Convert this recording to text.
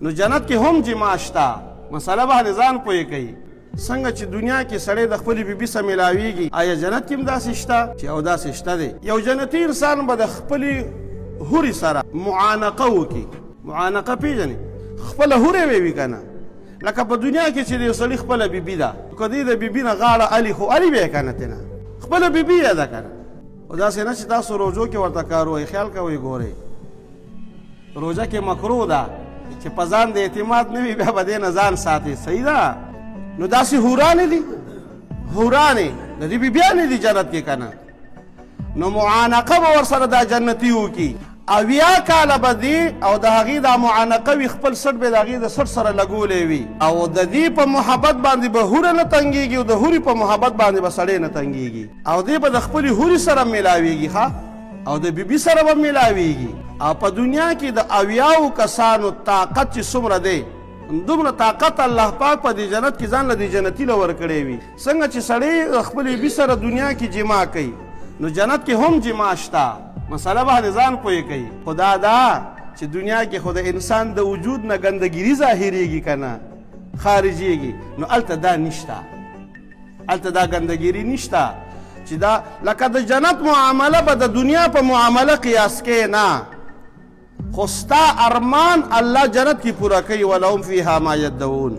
نو جنت کې هم جما شته. مسله باندې ځان پوهې کوي. څنګه چې دنیا کې سړی د خپلې بیبي سره میلاویږي، آیا جنت کې هم داسې شته؟ چې او داسې شته دی. یو جنتي انسان به د خپلې هورې سره معانقه وکړي. معانقه پېژنې؟ خپله هورې به وي که نه، لکه په دنیا کې چې د یو سړي خپله بیبي ده، که دې د بیبي نه غاړه الي خو الي به یې که نه تېنه خپله بیبي یې ده که نه. خو داسې نه چې تاسو روزو کې ورته کار وایي. خیال کوئ ګورئ روزه کې مکروه ده چې په ځان د اعتماد نه وي، بیا به دې نه ځان ساتي. صحیح ده؟ نو داسې حورانې دي، حورانې د دې بیبیانې دي جنت کې که نه. نو معانقه به ورسره دا جنتي وکړي. 80 کاله به دي او د هغې دا معانقه وي، خپل سټ به د هغې د سټ سره لګولی وي، او د دې په محبت باندې به هوره نه تنګېږي، او د هورې په محبت باندې به سړی نه تنګېږي، او دې به د خپلې هورې سره میلاویږي ښه، او د بیبي سره به میلاویږي. او په دنیا کې د 80 کسانو طاقت چې څومره دی، دومره طاقت الله پاک په دې جنت کې ځان له دې جنتي له ورکړی وي. څنګه چې سړی د خپلې بیبي سره دنیا کې جما کوي، نو جنت کې هم جما شته. مسله باندې ځان پوهې کوي. خدا دا چې دنیا کې خو د انسان د وجود نه ګندګیري ظاهریږي که نه خارجیږي، نو هلته دا نشته، هلته دا ګندګیري نشته چې دا لکه د جنت معامله به د دنیا په معامله قیاس کې نه، خو ستا ارمان الله جنت کې پوره کوي. ولهم فیها ما یدعون.